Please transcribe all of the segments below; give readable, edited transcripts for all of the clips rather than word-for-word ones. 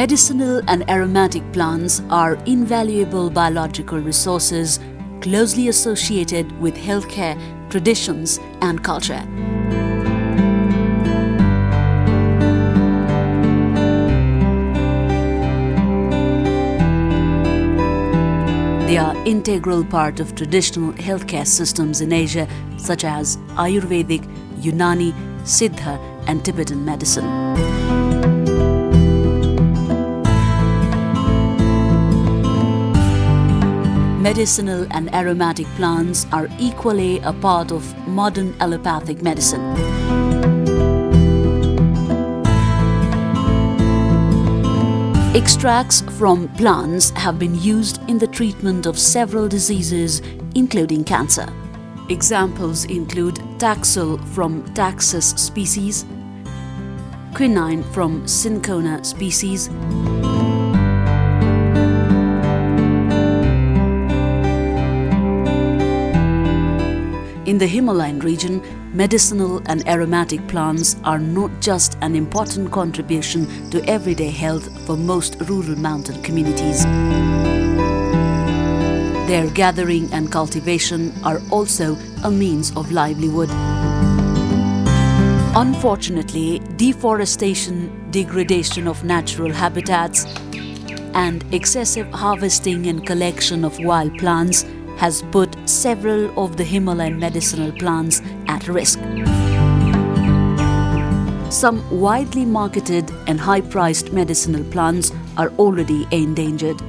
Medicinal and aromatic plants are invaluable biological resources closely associated with healthcare, traditions and culture. They are integral part of traditional healthcare systems in Asia such as Ayurvedic, Unani, Siddha and Tibetan medicine. Medicinal and aromatic plants are equally a part of modern allopathic medicine. Extracts from plants have been used in the treatment of several diseases, including cancer. Examples include Taxol from Taxus species, quinine from Cinchona species, in the Himalayan region, medicinal and aromatic plants are not just an important contribution to everyday health for most rural mountain communities. Their gathering and cultivation are also a means of livelihood. Unfortunately, deforestation, degradation of natural habitats, and excessive harvesting and collection of wild plants has put several of the Himalayan medicinal plants at risk. Some widely marketed and high-priced medicinal plants are already endangered.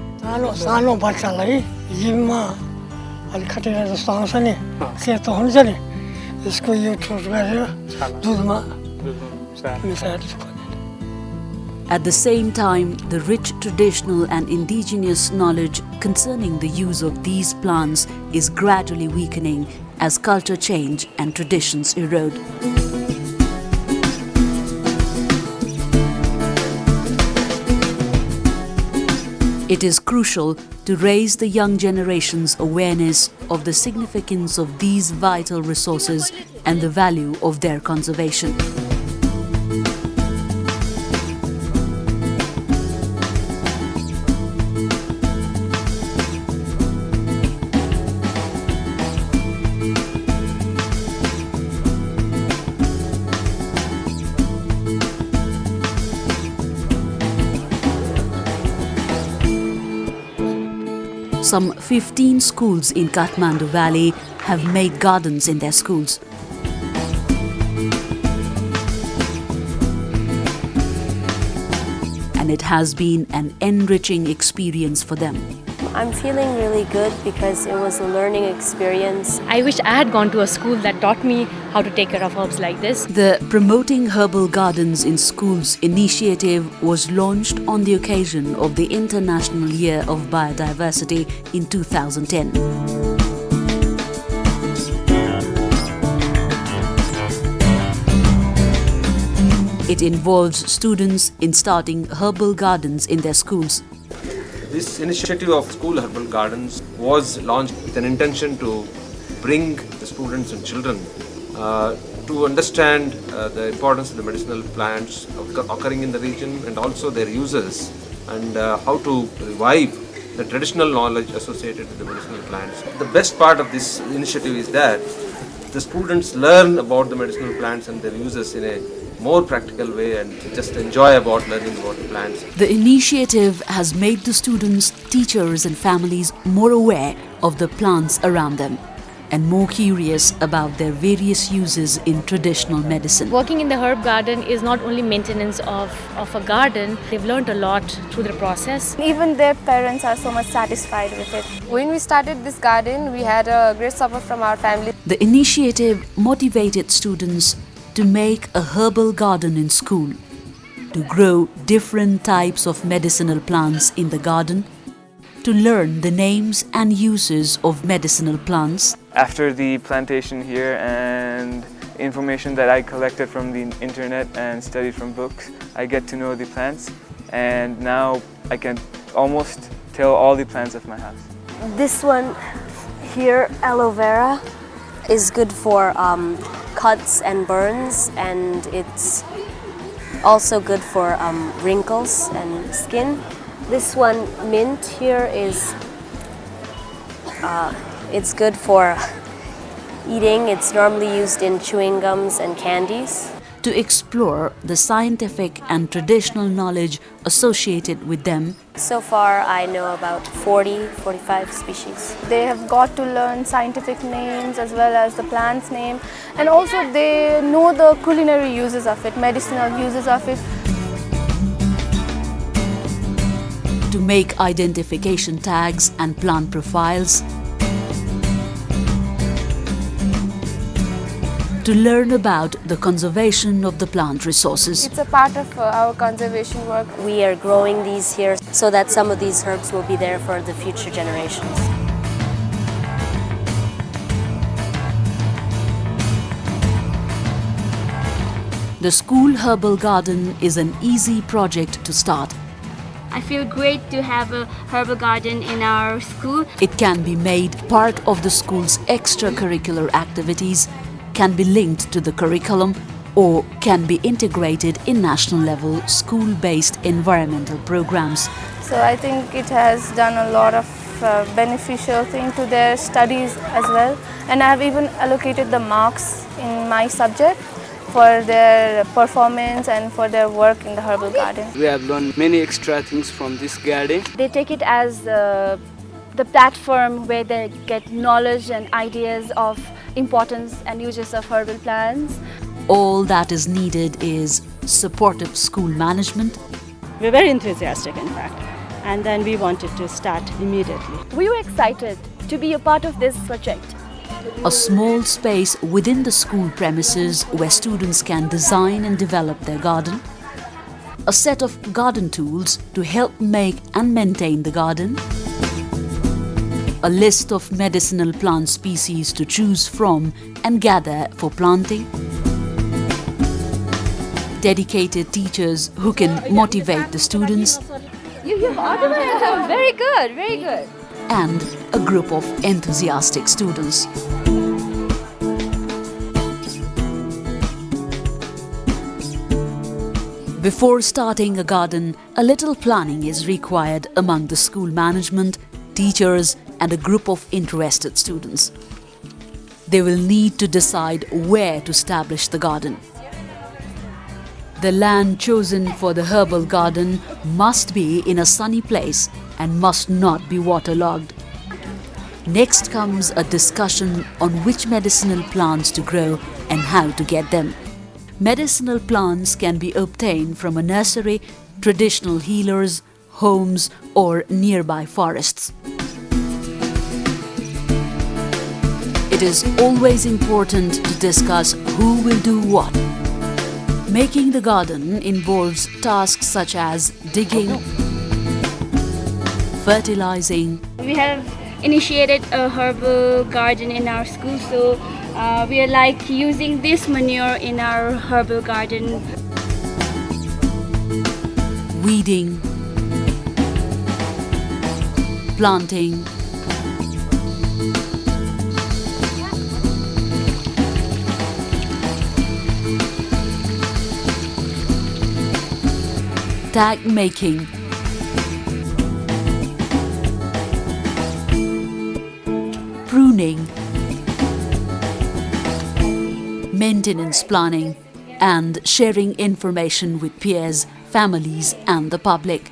At the same time, the rich traditional and indigenous knowledge concerning the use of these plants is gradually weakening as culture change and traditions erode. It is crucial to raise the young generation's awareness of the significance of these vital resources and the value of their conservation. Some 15 schools in Kathmandu Valley have made gardens in their schools. And it has been an enriching experience for them. I'm feeling really good because it was a learning experience. I wish I had gone to a school that taught me how to take care of herbs like this. The Promoting Herbal Gardens in Schools initiative was launched on the occasion of the International Year of Biodiversity in 2010. It involves students in starting herbal gardens in their schools. This initiative of School Herbal Gardens was launched with an intention to bring the students and children to understand the importance of the medicinal plants occurring in the region and also their uses and how to revive the traditional knowledge associated with the medicinal plants. The best part of this initiative is that the students learn about the medicinal plants and their uses in a more practical way and just enjoy about learning about the plants. The initiative has made the students, teachers and families more aware of the plants around them and more curious about their various uses in traditional medicine. Working in the herb garden is not only maintenance of a garden, they've learned a lot through the process. Even their parents are so much satisfied with it. When we started this garden, we had a great support from our family. The initiative motivated students to make a herbal garden in school, to grow different types of medicinal plants in the garden, to learn the names and uses of medicinal plants. After the plantation here and information that I collected from the internet and studied from books, I get to know the plants, and now I can almost tell all the plants of my house. This one here, aloe vera, is good for cuts and burns, and it's Also good for wrinkles and skin. This one, mint here, is it's good for eating. It's normally used in chewing gums and candies. To explore the scientific and traditional knowledge associated with them, So far I know about 45 species. They have got to learn scientific names as well as the plant's name, and also they know the culinary uses of it, medicinal uses of it. to make identification tags and plant profiles, to learn about the conservation of the plant resources, It's a part of our conservation work. We are growing these here so that some of these herbs will be there for the future generations. The school herbal garden is an easy project to start. I feel great to have a herbal garden in our school. It can be made part of the school's extracurricular activities, can be linked to the curriculum, or can be integrated in national level school-based environmental programs. So I think it has done a lot of beneficial thing to their studies as well. And I have even allocated the marks in my subject for their performance and for their work in the herbal garden. We have learned many extra things from this garden. They take it as the platform where they get knowledge and ideas of importance and uses of herbal plants. All that is needed is supportive school management, We're very enthusiastic, in fact, and then we wanted to start immediately. We were excited to be a part of this project. a small space within the school premises where students can design and develop their garden, a set of garden tools to help make and maintain the garden, a list of medicinal plant species to choose from and gather for planting, dedicated teachers who can motivate the students, Very good, very good. and a group of enthusiastic students. Before starting a garden, a little planning is required among the school management, teachers, and a group of interested students. They will need to decide where to establish the garden. The land chosen for the herbal garden must be in a sunny place and must not be waterlogged. Next comes a discussion on which medicinal plants to grow and how to get them. Medicinal plants can be obtained from a nursery, traditional healers, homes, or nearby forests. It is always important to discuss who will do what. Making the garden involves tasks such as digging, fertilizing, We have initiated a herbal garden in our school, so we are like using this manure in our herbal garden. weeding, planting, tag making, pruning, maintenance planning, and sharing information with peers, families, and the public.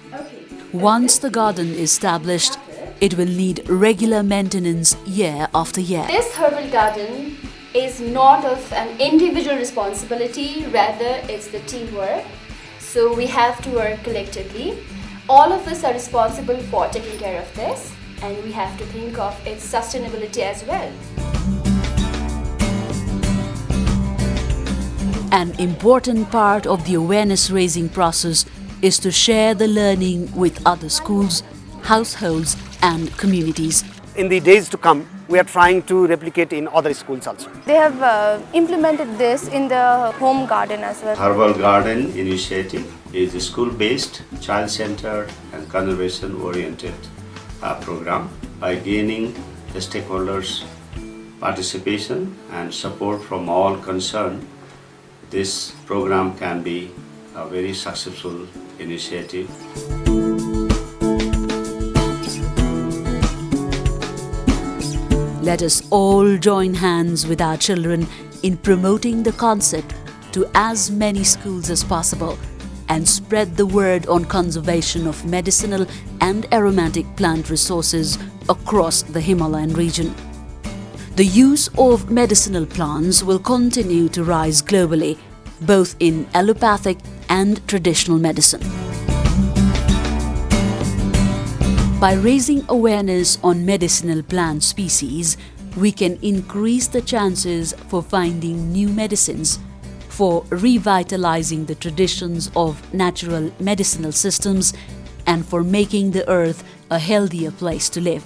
Once the garden is established, it will need regular maintenance year after year. This herbal garden is not of an individual responsibility, rather it's the teamwork. So we have to work collectively. All of us are responsible for taking care of this, and we have to think of its sustainability as well. An important part of the awareness raising process is to share the learning with other schools, households, and communities. In the days to come, we are trying to replicate in other schools also. They have implemented this in the home garden as well. Herbal Garden initiative is a school-based, child-centered and conservation-oriented program. By gaining the stakeholders' participation and support from all concerned, this program can be a very successful initiative. Let us all join hands with our children in promoting the concept to as many schools as possible and spread the word on conservation of medicinal and aromatic plant resources across the Himalayan region. The use of medicinal plants will continue to rise globally, both in allopathic and traditional medicine. By raising awareness on medicinal plant species, we can increase the chances for finding new medicines, for revitalizing the traditions of natural medicinal systems, and for making the earth a healthier place to live.